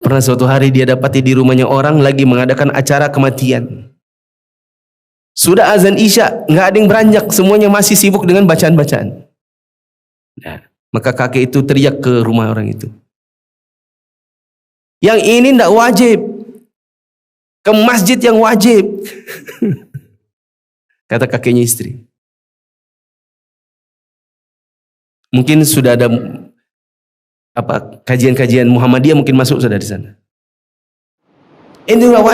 Pernah suatu hari dia dapati di rumahnya orang lagi mengadakan acara kematian. Sudah azan Isya, nggak ada yang beranjak, semuanya masih sibuk dengan bacaan-bacaan. Nah, maka kakek itu teriak ke rumah orang itu. Yang ini tidak wajib, ke masjid yang wajib. Kata kakeknya istri. Mungkin sudah ada kajian-kajian Muhammadiyah mungkin masuk sudah di sana. Ini nggak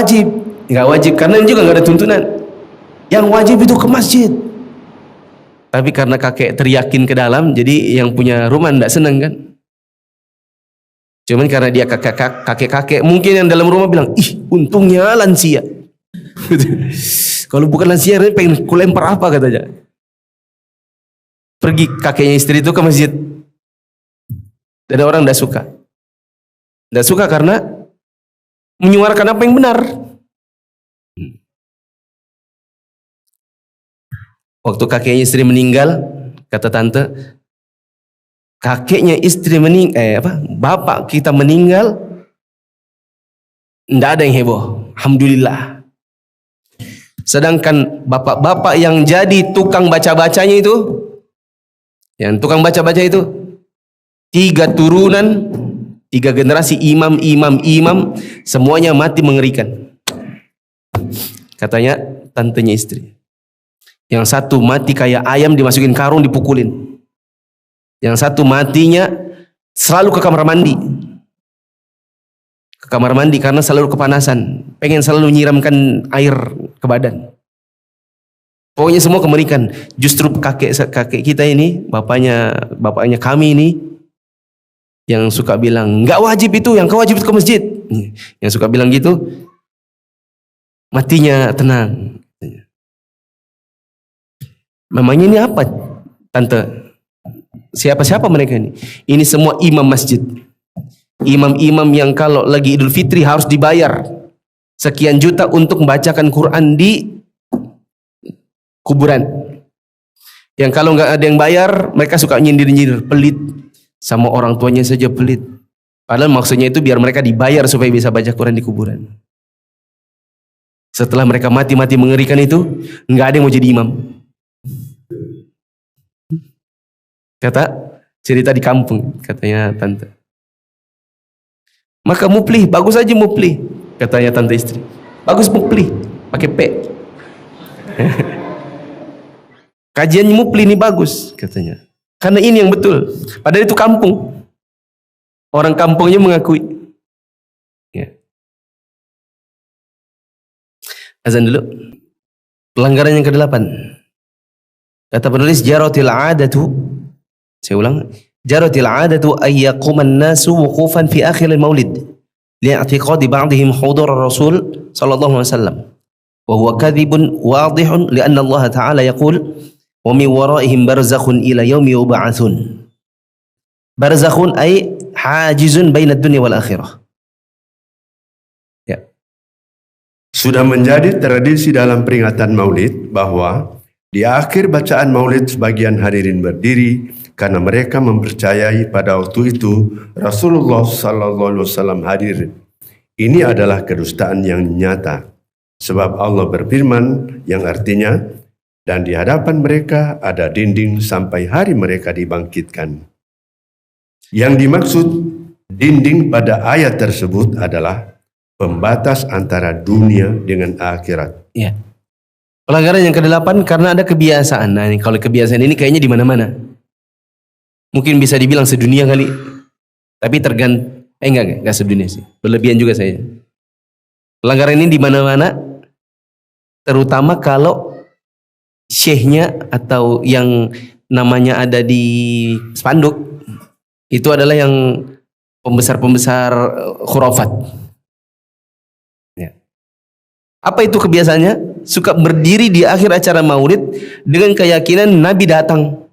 wajib karena ini juga nggak ada tuntunan. Yang wajib itu ke masjid. Tapi karena kakek teriakin ke dalam, jadi yang punya rumah tidak senang kan. Cuman karena dia kakek-kakek, mungkin yang dalam rumah bilang, ih untungnya lansia. Kalau bukan lansia, pengen kulempar apa katanya. Pergi kakeknya istri itu ke masjid. Dan orang tidak suka. Tidak suka karena menyuarakan apa yang benar. Waktu kakeknya istri meninggal, kata tante, kakeknya istri bapak kita meninggal, tidak ada yang heboh, alhamdulillah. Sedangkan bapak-bapak yang jadi tukang baca-bacanya itu, yang tukang baca-baca itu, 3 turunan, 3 generasi imam, semuanya mati mengerikan. Katanya tantenya istri. Yang satu mati kayak ayam dimasukin karung dipukulin. Yang satu matinya selalu ke kamar mandi. Ke kamar mandi karena selalu kepanasan. Pengen selalu menyiramkan air ke badan. Pokoknya semua kemerikan. Justru kakek kita ini, bapaknya kami ini, yang suka bilang, nggak wajib itu, yang wajib itu ke masjid. Yang suka bilang gitu, matinya tenang. Memangnya ini apa, tante? Siapa-siapa mereka ini? Ini semua imam masjid. Imam-imam yang kalau lagi Idul Fitri harus dibayar sekian juta untuk membacakan Quran di kuburan. Yang kalau nggak ada yang bayar, mereka suka nyindir-nyindir, pelit. Sama orang tuanya saja pelit. Padahal maksudnya itu biar mereka dibayar supaya bisa baca Quran di kuburan. Setelah mereka mati-mati mengerikan itu, nggak ada yang mau jadi imam. Kata cerita di kampung, katanya tante. Maka muplih, bagus aja muplih, katanya tante istri. Bagus muplih, pakai P. Kajian muplih ini bagus, katanya. Karena ini yang betul. Padahal itu kampung. Orang kampungnya mengakui. Ya. Azan dulu. Pelanggaran yang ke-8. Kata penulis, jaratil adatu. Saya ulang. Jaratil adatu ayyaquman nasu wuqufan fi akhir al-maulid li'atiqadi ba'dihim hudur Rasul sallallahu alaihi wasallam. Wa huwa kadhibun wadihun li'anna Allah Ta'ala yaqul wa min waraihim barzakhun ila yaumi yub'atsun. Barzakhun ay hajizun bainad dunya wal akhirah. Ya.
Sudah menjadi tradisi dalam peringatan Maulid bahwa di akhir bacaan Maulid sebagian hadirin berdiri karena mereka mempercayai pada waktu itu Rasulullah sallallahu alaihi wasallam hadir. Ini adalah kedustaan yang nyata. Sebab Allah berfirman yang artinya, dan di hadapan mereka ada dinding sampai hari mereka dibangkitkan. Yang dimaksud dinding pada ayat tersebut adalah pembatas antara dunia dengan akhirat.
Ya. Pelanggaran yang ke-8 karena ada kebiasaan. Nah, kalau kebiasaan ini kayaknya di mana-mana. Mungkin bisa dibilang sedunia kali. Tapi enggak sedunia sih. Berlebihan juga saya. Pelanggaran ini di mana-mana, terutama kalau syekhnya atau yang namanya ada di spanduk itu adalah yang pembesar-pembesar khurafat. Ya. Apa itu kebiasaannya? Suka berdiri di akhir acara Maulid dengan keyakinan Nabi datang.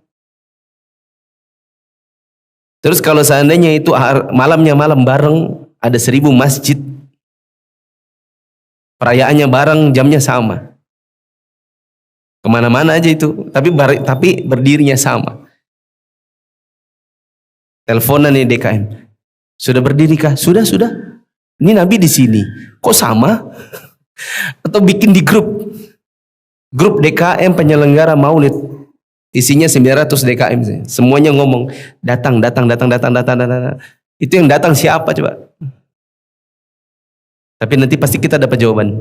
Terus kalau seandainya itu malamnya malam bareng, ada 1000 masjid, perayaannya bareng, jamnya sama, kemana-mana aja itu, tapi berdirinya sama. Teleponan nih DKM, sudah berdiri kah? Sudah. Ini Nabi di sini, kok sama? Atau bikin di grup DKM penyelenggara Maulid. Isinya 900 DKM, semuanya ngomong datang. Itu yang datang siapa coba? Tapi nanti pasti kita dapat jawaban.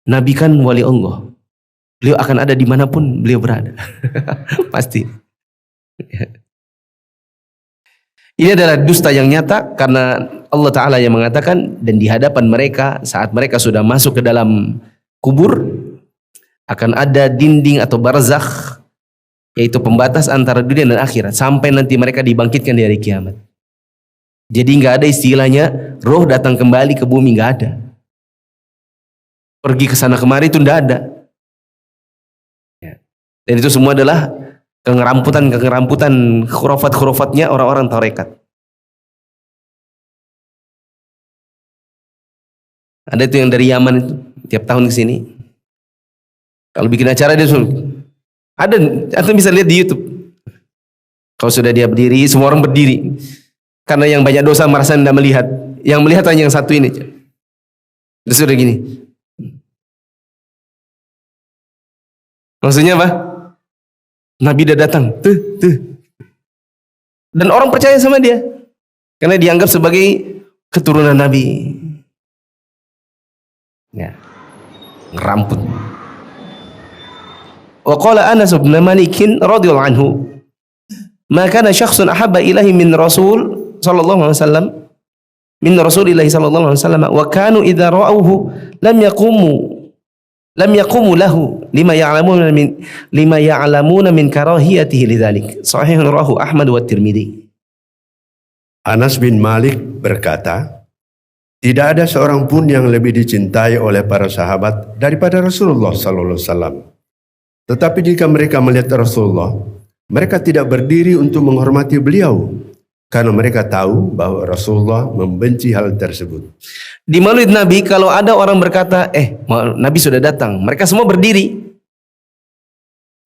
Nabi kan wali Allah, beliau akan ada dimanapun beliau berada. Pasti. Ini adalah dusta yang nyata karena Allah Ta'ala yang mengatakan, dan di hadapan mereka saat mereka sudah masuk ke dalam kubur akan ada dinding atau barzakh, yaitu pembatas antara dunia dan akhirat sampai nanti mereka dibangkitkan di hari kiamat. Jadi nggak ada istilahnya roh datang kembali ke bumi, nggak ada. Pergi ke sana kemari itu nggak ada. Ya. Dan itu semua adalah kengeramputan khurafat-khurafatnya orang-orang tarekat. Ada itu yang dari Yaman itu tiap tahun ke sini. Kalau bikin acara dia ada, Anda bisa lihat di YouTube. Kalau sudah dia berdiri, semua orang berdiri. Karena yang banyak dosa merasa tidak melihat. Yang melihat hanya yang satu ini. Terus sudah gini. Maksudnya apa? Nabi udah datang. Tuh. Dan orang percaya sama dia. Karena dianggap sebagai keturunan Nabi. Ya. Ngeramput. Wa qala Anas bin Malik radhiyallahu anhu, "Ma kana syakhsun ahabba ilahi min Rasul sallallahu alaihi wasallam min Rasulillah sallallahu alaihi wasallam wa kanu idza ra'awhu lam yaqumu lahu lima ya'lamuna min karahiyatihi lidzalik." Sahih rawahu Ahmad wa Tirmidzi.
Anas bin Malik berkata, tidak ada seorang pun yang lebih dicintai oleh para sahabat daripada Rasulullah sallallahu alaihi wasallam. Tetapi jika mereka melihat Rasulullah, mereka tidak berdiri untuk menghormati beliau karena mereka tahu bahwa Rasulullah membenci hal tersebut.
Di Maulid Nabi kalau ada orang berkata, Nabi sudah datang, mereka semua berdiri.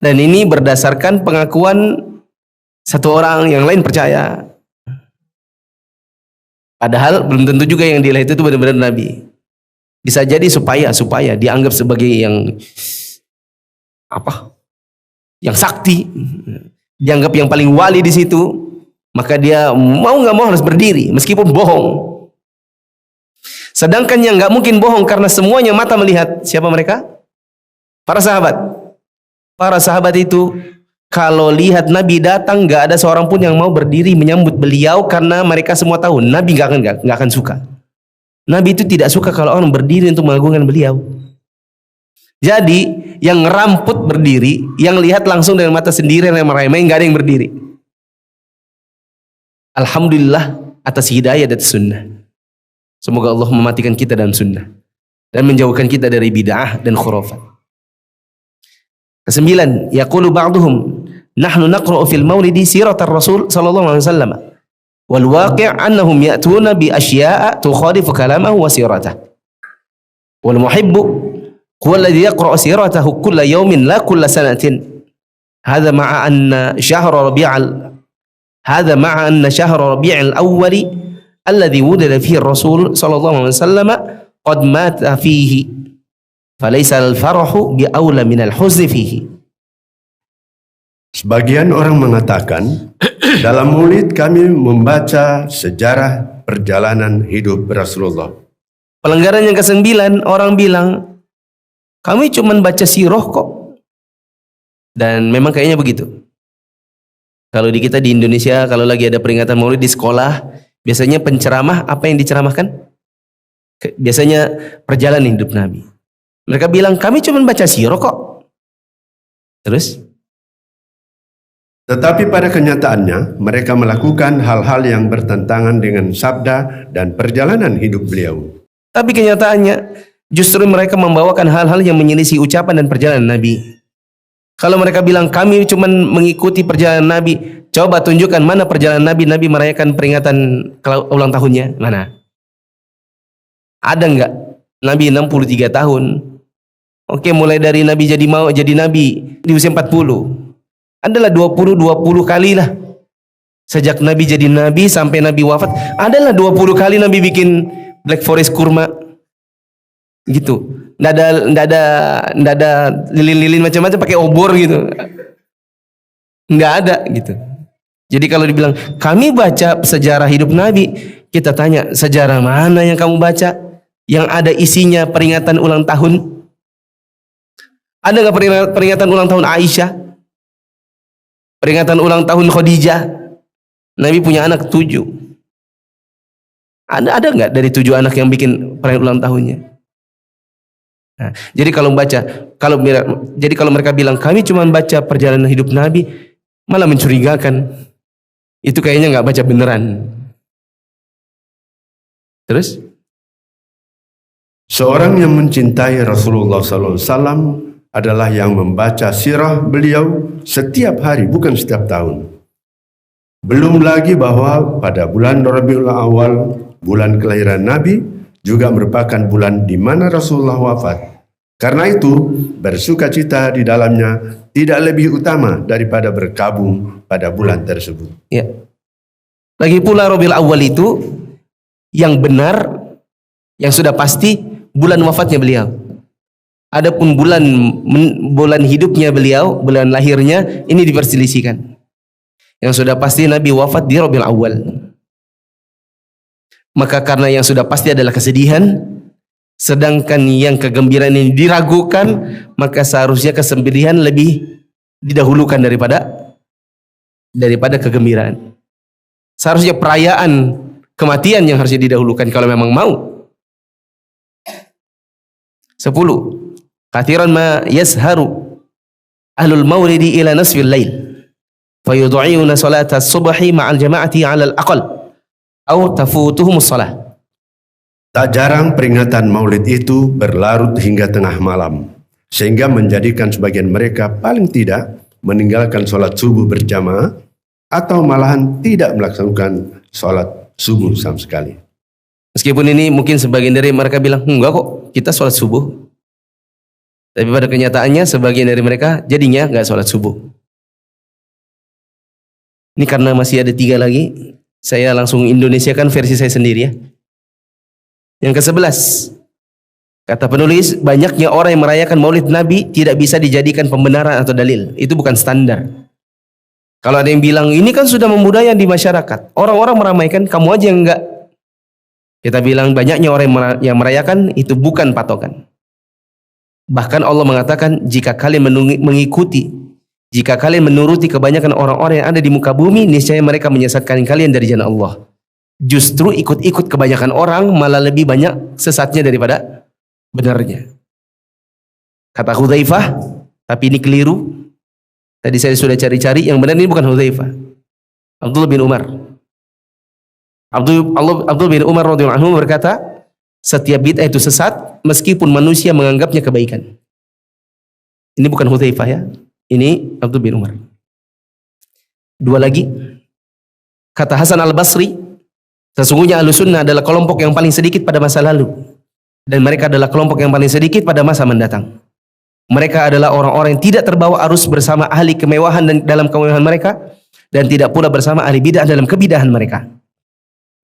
Dan ini berdasarkan pengakuan satu orang, yang lain percaya. Padahal belum tentu juga yang dilihat itu benar-benar Nabi. Bisa jadi supaya dianggap sebagai yang yang sakti, dianggap yang paling wali di situ, maka dia mau nggak mau harus berdiri meskipun bohong. Sedangkan yang nggak mungkin bohong karena semuanya mata melihat. Siapa mereka? Para sahabat. Para sahabat itu kalau lihat Nabi datang, nggak ada seorang pun yang mau berdiri menyambut beliau karena mereka semua tahu Nabi nggak akan suka. Nabi itu tidak suka kalau orang berdiri untuk mengagungkan beliau. Jadi yang ngeramput berdiri, yang lihat langsung dengan mata sendiri, yang meremeh, nggak ada yang berdiri. Alhamdulillah atas hidayah dan sunnah. Semoga Allah mematikan kita dalam sunnah dan menjauhkan kita dari bid'ah dan khurafat. Kesembilan, yaqulu ba'duhum nahnu naqra'u fil maulidi siratar Rasul sallallahu alaihi wasallam. Wal waqi' annahum ya'tuna bi asya'a tukhalifu kalamahu wa siratahu. Wal muhibbu huwa alladhi yaqra'u siratahu kulla yawmin la kulla sanatin. Hadha ma'a anna syahra Rabi'il awwal alladhi wulida fihi ar-rasul sallallahu alaihi wasallam qad mata fihi. Falaysa al-farahu bi aula min al-huzni fihi.
Sebagian orang mengatakan, dalam maulid kami membaca sejarah perjalanan hidup Rasulullah.
Pelanggaran yang ke-9, orang bilang, kami cuma baca sirah kok. Dan memang kayaknya begitu. Kalau di kita di Indonesia, kalau lagi ada peringatan maulid di sekolah, biasanya penceramah, apa yang diceramahkan? Biasanya perjalanan hidup Nabi. Mereka bilang, kami cuma baca sirah kok. Terus?
Tetapi pada kenyataannya, mereka melakukan hal-hal yang bertentangan dengan sabda dan perjalanan hidup beliau.
Tapi kenyataannya, justru mereka membawakan hal-hal yang menyelisih ucapan dan perjalanan Nabi. Kalau mereka bilang, kami cuma mengikuti perjalanan Nabi, coba tunjukkan mana perjalanan Nabi, Nabi merayakan peringatan ulang tahunnya, mana? Ada enggak? Nabi 63 tahun. Oke, mulai dari Nabi jadi Nabi di usia 40. Adalah 20 kali lah. Sejak Nabi jadi Nabi sampai Nabi wafat, adalah 20 kali Nabi bikin Black Forest kurma. Gitu. Nggak ada lilin-lilin macam-macam pakai obor gitu. Nggak ada gitu. Jadi kalau dibilang, kami baca sejarah hidup Nabi, kita tanya, sejarah mana yang kamu baca? Yang ada isinya peringatan ulang tahun? Ada nggak peringatan ulang tahun Aisyah? Peringatan ulang tahun Khadijah? Nabi punya anak 7. Ada nggak dari 7 anak yang bikin peringatan ulang tahunnya? Nah, jadi kalau mereka bilang kami cuma baca perjalanan hidup Nabi, malah mencurigakan. Itu kayaknya nggak baca beneran. Terus?
Seorang yang mencintai Rasulullah SAW adalah yang membaca sirah beliau setiap hari, bukan setiap tahun. Belum lagi bahwa pada bulan Rabiul Awal, bulan kelahiran Nabi, juga merupakan bulan di mana Rasulullah wafat. Karena itu, bersukacita di dalamnya tidak lebih utama daripada berkabung pada bulan tersebut.
Ya. Lagi pula Rabiul Awal itu yang benar, yang sudah pasti bulan wafatnya beliau. Adapun bulan hidupnya beliau, bulan lahirnya, ini diperselisihkan. Yang sudah pasti Nabi wafat di Rabiul Awal. Maka karena yang sudah pasti adalah kesedihan, sedangkan yang kegembiraan ini diragukan, maka seharusnya kesedihan lebih didahulukan daripada kegembiraan. Seharusnya perayaan kematian yang harusnya didahulukan kalau memang mau. 10. Kathiran ma yasharu ahlul maulidi ila nasfil lail fayudhi'una salata as-subhi ma'al jama'ati 'ala al-aqal aw tafutuhumus salah.
Tak jarang peringatan maulid itu berlarut hingga tengah malam, sehingga menjadikan sebagian mereka paling tidak meninggalkan sholat subuh berjamaah atau malahan tidak melaksanakan sholat subuh sama sekali.
Meskipun ini mungkin sebagian dari mereka bilang, enggak kok, kita sholat subuh. Tapi pada kenyataannya sebagian dari mereka jadinya enggak sholat subuh. Ini karena masih ada 3 lagi, saya langsung Indonesiakan versi saya sendiri ya. Yang ke-11, kata penulis, banyaknya orang yang merayakan maulid Nabi tidak bisa dijadikan pembenaran atau dalil. Itu bukan standar. Kalau ada yang bilang, ini kan sudah membudaya di masyarakat, orang-orang meramaikan, kamu aja yang enggak. Kita bilang banyaknya orang yang merayakan itu bukan patokan. Bahkan Allah mengatakan, jika kalian jika kalian menuruti kebanyakan orang-orang yang ada di muka bumi, niscaya mereka menyesatkan kalian dari jalan Allah. Justru ikut-ikut kebanyakan orang malah lebih banyak sesatnya daripada benarnya. Kata Hudzaifah, tapi ini keliru. Tadi saya sudah cari-cari, yang benar ini bukan Hudzaifah. Abdullah bin Umar. Abdul bin Umar radhiyallahu anhu berkata, setiap bid'ah itu sesat meskipun manusia menganggapnya kebaikan. Ini bukan Hudzaifah ya. Ini Abdul bin Umar. 2 lagi. Kata Hasan al-Basri, sesungguhnya Ahlussunnah adalah kelompok yang paling sedikit pada masa lalu, dan mereka adalah kelompok yang paling sedikit pada masa mendatang. Mereka adalah orang-orang yang tidak terbawa arus bersama ahli kemewahan dan dalam kemewahan mereka, dan tidak pula bersama ahli bid'ah dalam kebidahan mereka.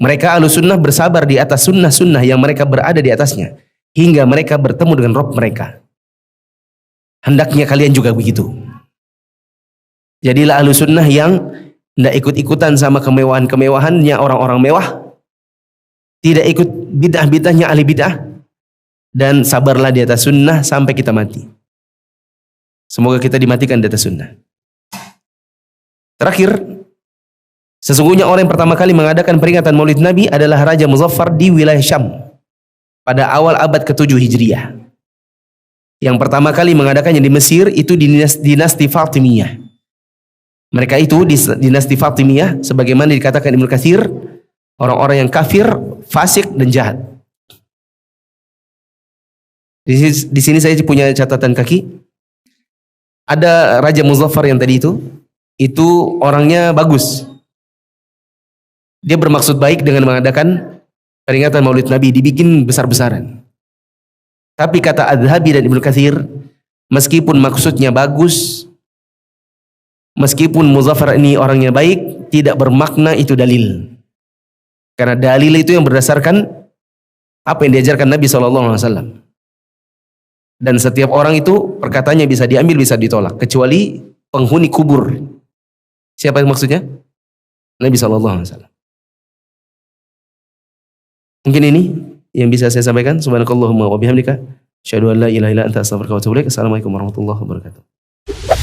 Mereka Ahlussunnah bersabar di atas sunnah-sunnah yang mereka berada di atasnya, hingga mereka bertemu dengan Rabb mereka. Hendaknya kalian juga begitu. Jadilah Ahlussunnah yang tidak ikut-ikutan sama kemewahan-kemewahannya orang-orang mewah, tidak ikut bid'ah-bid'ahnya ahli bid'ah, dan sabarlah di atas sunnah sampai kita mati. Semoga kita dimatikan di atas sunnah. Terakhir, sesungguhnya orang yang pertama kali mengadakan peringatan Maulid Nabi adalah Raja Muzaffar di wilayah Syam pada awal abad ke-7 Hijriah. Yang pertama kali mengadakannya di Mesir itu dinasti Fatimiyah. Mereka itu di dinasti Fatimiyah, sebagaimana dikatakan Ibnu Katsir, orang-orang yang kafir, fasik dan jahat. Di sini saya punya catatan kaki. Ada Raja Muzaffar yang tadi itu orangnya bagus. Dia bermaksud baik dengan mengadakan peringatan Maulid Nabi, dibikin besar-besaran. Tapi kata Az-Zahabi dan Ibnu Katsir, meskipun maksudnya bagus, meskipun Muzaffar ini orangnya baik, tidak bermakna itu dalil. Karena dalil itu yang berdasarkan apa yang diajarkan Nabi SAW. Dan setiap orang itu perkataannya bisa diambil, bisa ditolak, kecuali penghuni kubur. Siapa yang maksudnya? Nabi SAW. Mungkin ini yang bisa saya sampaikan. Subhanakallahumma wa bihamdika, asyhadu an la ilaha illa anta, astaghfiruka wa atubu ilaik. Assalamualaikum warahmatullahi wabarakatuh.